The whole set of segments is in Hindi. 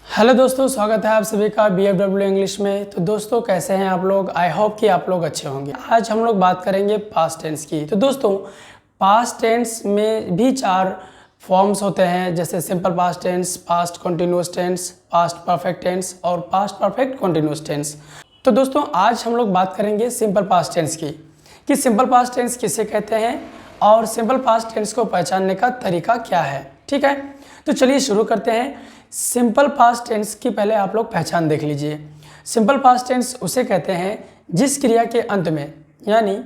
हेलो दोस्तों, स्वागत है आप सभी का BFW इंग्लिश में। तो दोस्तों कैसे हैं आप लोग? आई होप कि आप लोग अच्छे होंगे। आज हम लोग बात करेंगे पास्ट टेंस की। तो दोस्तों पास्ट टेंस में भी 4 फॉर्म्स होते हैं, जैसे simple past tense, past continuous tense, past perfect tense और पास्ट परफेक्ट कंटिन्यूअस टेंस। तो दोस्तों आज हम लोग बात करेंगे सिंपल पास्ट टेंस की, कि सिंपल पास्ट टेंस किसे कहते हैं और सिंपल पास्ट टेंस को पहचानने का तरीका क्या है। ठीक है, तो चलिए शुरू करते हैं। सिंपल पास्ट टेंस की पहले आप लोग पहचान देख लीजिए। सिंपल पास्ट टेंस उसे कहते हैं जिस क्रिया के अंत में, यानी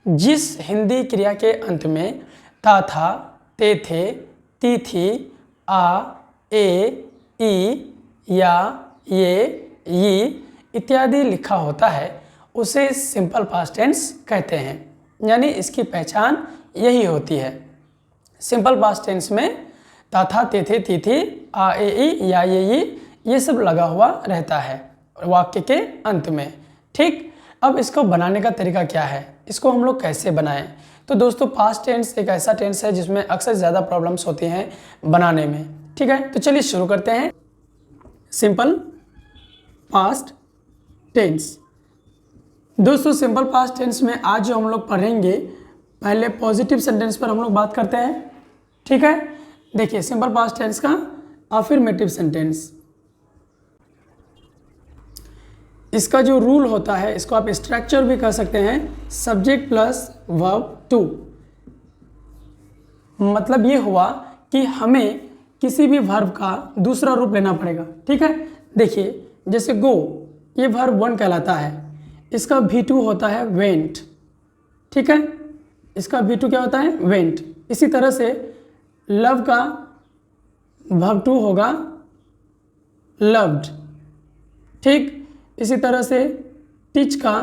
जिस हिंदी क्रिया के अंत में था, ते थे, ती थी, आ, ए, ई, या, ये, ई इत्यादि लिखा होता है, उसे सिंपल पास्ट टेंस कहते हैं। यानी इसकी पहचान यही होती है। सिंपल पास्ट टेंस में था, ते थे, ती थी, आ, ए, ई, या, ये सब लगा हुआ रहता है वाक्य के अंत में। ठीक, अब इसको बनाने का तरीका क्या है, इसको हम लोग कैसे बनाएं? तो दोस्तों पास्ट टेंस एक ऐसा टेंस है जिसमें अक्सर ज़्यादा प्रॉब्लम्स होती हैं बनाने में। ठीक है, तो चलिए शुरू करते हैं। Simple past tense. दोस्तों सिंपल पास्ट टेंस में आज जो हम लोग पढ़ेंगे, पहले पॉजिटिव सेंटेंस पर हम लोग बात करते हैं। ठीक है, देखिए सिंपल पास्ट टेंस का अफर्मेटिव सेंटेंस, इसका जो रूल होता है, इसको आप स्ट्रक्चर भी कह सकते हैं, सब्जेक्ट प्लस वर्ब टू। मतलब ये हुआ कि हमें किसी भी वर्ब का दूसरा रूप लेना पड़ेगा। ठीक है, देखिए जैसे गो, ये वर्ब 1 कहलाता है, इसका V2 होता है वेंट। ठीक है, इसका V2 क्या होता है? वेंट। इसी तरह से लव का वर्ब 2 होगा लव्ड। ठीक, इसी तरह से टीच का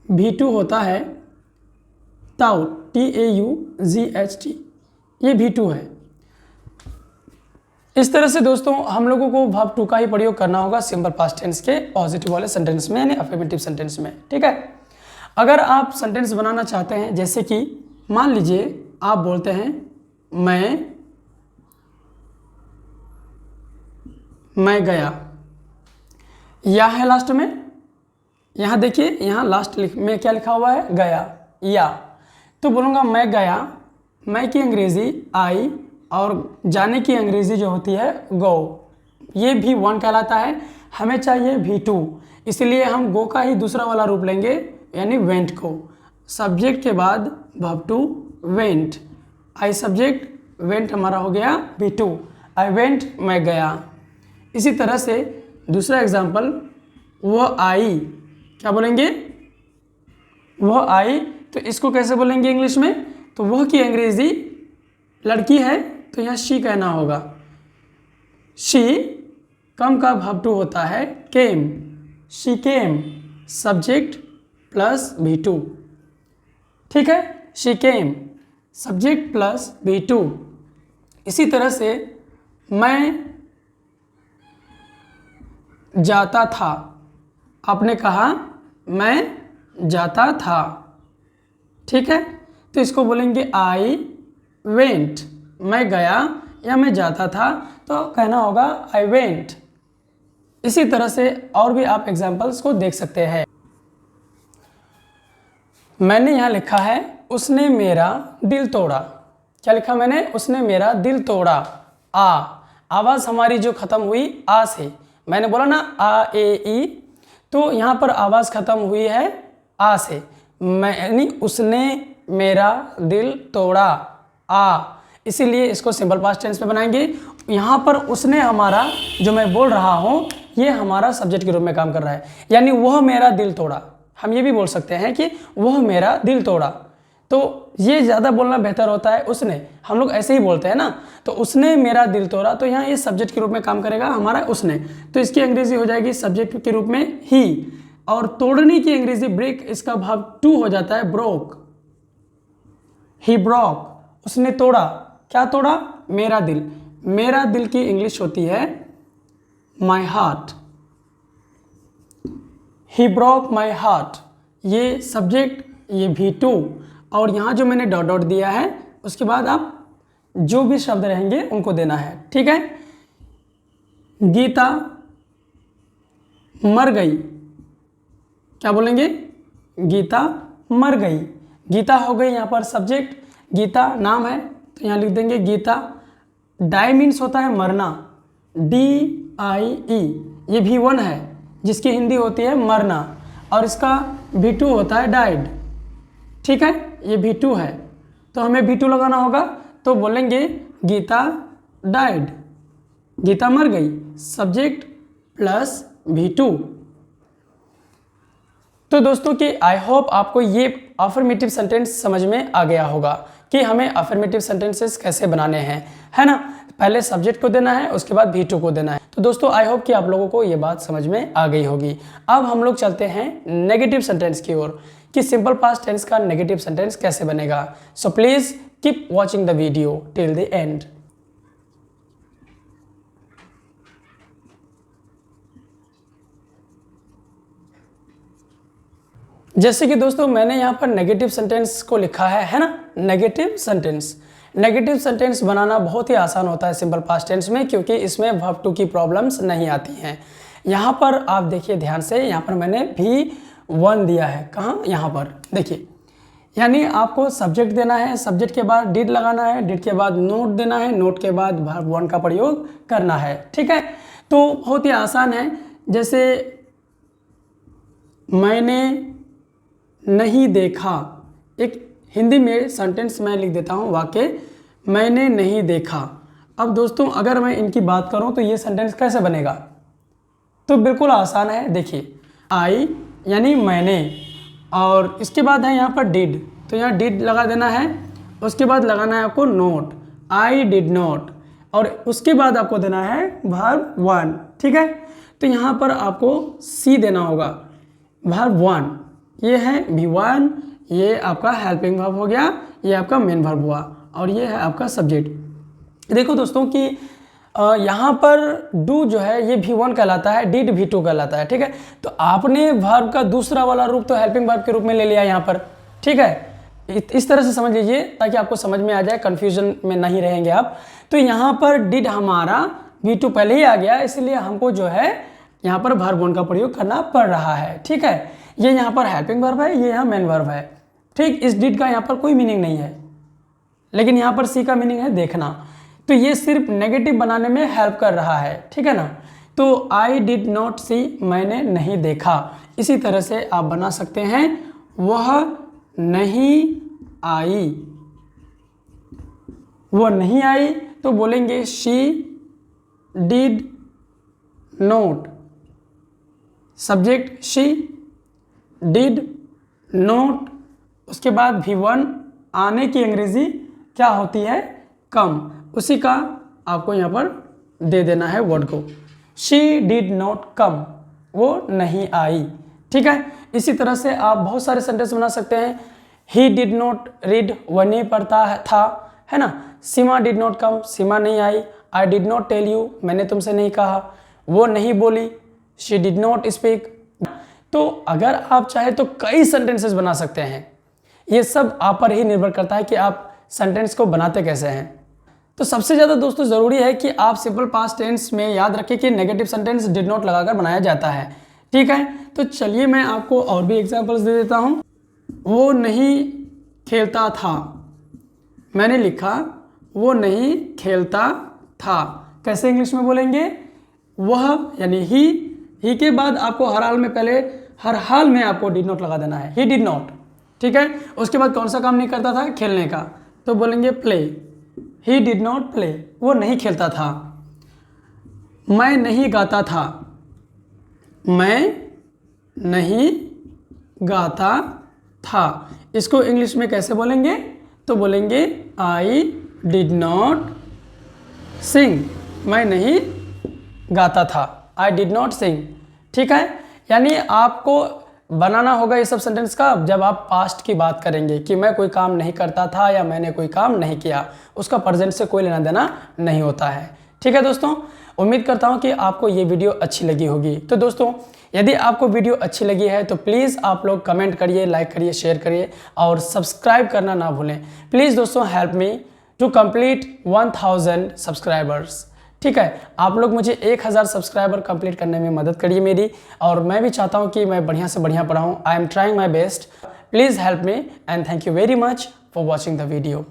V2 होता है ताउट, TAUGHT, ये V2 है। इस तरह से दोस्तों हम लोगों को वर्ब 2 का ही प्रयोग करना होगा सिंपल पास्ट टेंस के पॉजिटिव वाले सेंटेंस में, यानी अफर्मेटिव सेंटेंस में। ठीक है, अगर आप सेंटेंस बनाना चाहते हैं, जैसे कि मान लीजिए आप बोलते हैं मैं गया, या है लास्ट में, यहाँ देखिए यहाँ लास्ट में क्या लिखा हुआ है? गया, या। तो बोलूँगा मैं गया, मैं की अंग्रेज़ी आई और जाने की अंग्रेज़ी जो होती है गो, ये V1 कहलाता है। हमें चाहिए V2, इसलिए हम गो का ही दूसरा वाला रूप लेंगे, यानी वेंट को। सब्जेक्ट के बाद verb 2 went, I subject, went हमारा हो गया V2, आई वेंट, मैं गया। इसी तरह से दूसरा एग्जाम्पल, वह आई, क्या बोलेंगे? वह आई, तो इसको कैसे बोलेंगे इंग्लिश में? तो वह की अंग्रेजी लड़की है, तो यहाँ शी कहना होगा। शी कम का वर्ब 2 होता है came, she came, subject plus V2। ठीक है, she came, subject plus V2। इसी तरह से मैं जाता था, आपने कहा मैं जाता था। ठीक है, तो इसको बोलेंगे आई वेंट, मैं गया या मैं जाता था, तो कहना होगा आई वेंट। इसी तरह से और भी आप एग्जाम्पल्स को देख सकते हैं। मैंने यहाँ लिखा है उसने मेरा दिल तोड़ा। क्या लिखा मैंने? उसने मेरा दिल तोड़ा। आवाज़ हमारी जो ख़त्म हुई आ से, मैंने बोला ना आ, ए, ई, तो यहाँ पर आवाज़ ख़त्म हुई है आ से, यानी उसने मेरा दिल तोड़ा, इसीलिए इसको सिंपल पास्ट टेंस में बनाएंगे। यहाँ पर उसने हमारा जो मैं बोल रहा हूँ, ये हमारा सब्जेक्ट के रूप में काम कर रहा है, यानी वह मेरा दिल तोड़ा। हम ये भी बोल सकते हैं कि वह मेरा दिल तोड़ा, तो ये ज़्यादा बोलना बेहतर होता है। उसने, हम लोग ऐसे ही बोलते हैं ना, तो उसने मेरा दिल तोड़ा, तो यहाँ ये सब्जेक्ट के रूप में काम करेगा हमारा उसने, तो इसकी अंग्रेजी हो जाएगी सब्जेक्ट के रूप में ही। और तोड़ने की अंग्रेजी ब्रेक, इसका भाग 2 हो जाता है ब्रोक, ही ब्रोक, उसने तोड़ा। क्या तोड़ा? मेरा दिल। मेरा दिल की इंग्लिश होती है my heart, he broke my heart, ये सब्जेक्ट, ये V2, और यहाँ जो मैंने डॉट डॉट दिया है, उसके बाद आप जो भी शब्द रहेंगे उनको देना है। ठीक है, गीता मर गई, क्या बोलेंगे? गीता मर गई। गीता हो गई यहाँ पर सब्जेक्ट, गीता नाम है तो यहाँ लिख देंगे गीता। डाई मीन्स होता है मरना, DIE, ये V1 है जिसकी हिंदी होती है मरना, और इसका V2 होता है डाइड। ठीक है, ये V2 है तो हमें V2 लगाना होगा, तो बोलेंगे गीता डाइड, गीता मर गई, सब्जेक्ट प्लस V2। तो दोस्तों कि आई होप आपको ये अफर्मेटिव सेंटेंस समझ में आ गया होगा कि हमें अफर्मेटिव सेंटेंसेस कैसे बनाने हैं, है ना। पहले सब्जेक्ट को देना है, उसके बाद V2 को देना है। तो दोस्तों आई होप कि आप लोगों को ये बात समझ में आ गई होगी। अब हम लोग चलते हैं नेगेटिव सेंटेंस की ओर कि सिंपल पास्ट टेंस का नेगेटिव सेंटेंस कैसे बनेगा। So please keep watching the video till the end. जैसे कि दोस्तों मैंने यहाँ पर नेगेटिव सेंटेंस को लिखा है ना। नेगेटिव सेंटेंस बनाना बहुत ही आसान होता है सिंपल पास्ट टेंस में, क्योंकि इसमें वर्ब टू की प्रॉब्लम्स नहीं आती हैं। यहाँ पर आप देखिए ध्यान से, यहाँ पर मैंने V1 दिया है। कहाँ? यहाँ पर देखिए, यानी आपको सब्जेक्ट देना है, सब्जेक्ट के बाद डिड लगाना है, डिड के बाद नोट देना है, नोट के बाद वर्ब 1 का प्रयोग करना है। ठीक है, तो बहुत ही आसान है। जैसे मैंने नहीं देखा, एक हिंदी में सेंटेंस मैं लिख देता हूँ, वाक्य मैंने नहीं देखा। अब दोस्तों अगर मैं इनकी बात करूँ तो ये सेंटेंस कैसे बनेगा? तो बिल्कुल आसान है। देखिए आई यानी मैंने, और इसके बाद है यहाँ पर डिड, तो यहाँ डिड लगा देना है। उसके बाद लगाना है आपको नोट, आई डिड नॉट, और उसके बाद आपको देना है वर्ब 1। ठीक है, तो यहाँ पर आपको सी देना होगा, वर्ब 1। ये है V1, ये आपका हेल्पिंग वर्ब हो गया, ये आपका मेन वर्ब हुआ, और ये है आपका सब्जेक्ट। देखो दोस्तों कि यहाँ पर डू जो है ये V1 कहलाता है, डिड V2 कहलाता है। ठीक है, तो आपने वर्ब का दूसरा वाला रूप तो हेल्पिंग वर्ब के रूप में ले लिया यहाँ पर। ठीक है, इस तरह से समझ लीजिए ताकि आपको समझ में आ जाए, कन्फ्यूजन में नहीं रहेंगे आप। तो यहाँ पर डिड हमारा V2 पहले ही आ गया, इसलिए हमको जो है यहाँ पर वर्ब 1 का प्रयोग करना पड़ रहा है। ठीक है, ये यहाँ पर हेल्पिंग वर्ब है, ये यहाँ मेन वर्ब है। ठीक, इस डिड का यहाँ पर कोई मीनिंग नहीं है, लेकिन यहाँ पर सी का मीनिंग है देखना। तो ये सिर्फ नेगेटिव बनाने में हेल्प कर रहा है। ठीक है ना, तो आई डिड नॉट सी, मैंने नहीं देखा। इसी तरह से आप बना सकते हैं, वह नहीं आई, वह नहीं आई, तो बोलेंगे she did note, subject she, did note, उसके बाद V1 आने की अंग्रेजी क्या होती है? कम। उसी का आपको यहाँ पर दे देना है वर्ड को, शी डिड नॉट कम, वो नहीं आई। ठीक है, इसी तरह से आप बहुत सारे सेंटेंस बना सकते हैं। ही डिड नॉट रीड, वह नहीं पढ़ता था, है ना। सीमा डिड नॉट कम, सीमा नहीं आई। I did not tell you, मैंने तुमसे नहीं कहा। वो नहीं बोली, शी डिड नॉट स्पीक। तो अगर आप चाहे तो कई सेंटेंसेस बना सकते हैं। ये सब आप पर ही निर्भर करता है कि आप सेंटेंस को बनाते कैसे हैं। तो सबसे ज़्यादा दोस्तों ज़रूरी है कि आप सिंपल पास्ट टेंस में याद रखें कि नेगेटिव सेंटेंस डिड नॉट लगाकर बनाया जाता है। ठीक है, तो चलिए मैं आपको और भी एग्जांपल्स दे देता हूँ। वो नहीं खेलता था, मैंने लिखा वो नहीं खेलता था। कैसे इंग्लिश में बोलेंगे? वह यानी ही के बाद आपको हर हाल में आपको डिड नॉट लगा देना है, ही डिड नॉट। ठीक है, उसके बाद कौन सा काम नहीं करता था? खेलने का, तो बोलेंगे play, he did not play, वो नहीं खेलता था। मैं नहीं गाता था, मैं नहीं गाता था। इसको इंग्लिश में कैसे बोलेंगे? तो बोलेंगे आई डिड नॉट सिंग, मैं नहीं गाता था, आई डिड नॉट सिंग। ठीक है, यानी आपको बनाना होगा ये सब सेंटेंस का जब आप पास्ट की बात करेंगे कि मैं कोई काम नहीं करता था या मैंने कोई काम नहीं किया, उसका प्रेजेंट से कोई लेना देना नहीं होता है। ठीक है दोस्तों, उम्मीद करता हूँ कि आपको ये वीडियो अच्छी लगी होगी। तो दोस्तों यदि आपको वीडियो अच्छी लगी है तो प्लीज़ आप लोग कमेंट करिए, लाइक करिए, शेयर करिए और सब्सक्राइब करना ना भूलें। प्लीज़ दोस्तों help me to complete 1000 subscribers. ठीक है, आप लोग मुझे 1000 सब्सक्राइबर कंप्लीट करने में मदद करिए मेरी, और मैं भी चाहता हूँ कि मैं बढ़िया से बढ़िया पढ़ाऊँ। I am trying my best, please help me and thank you very much for watching the video.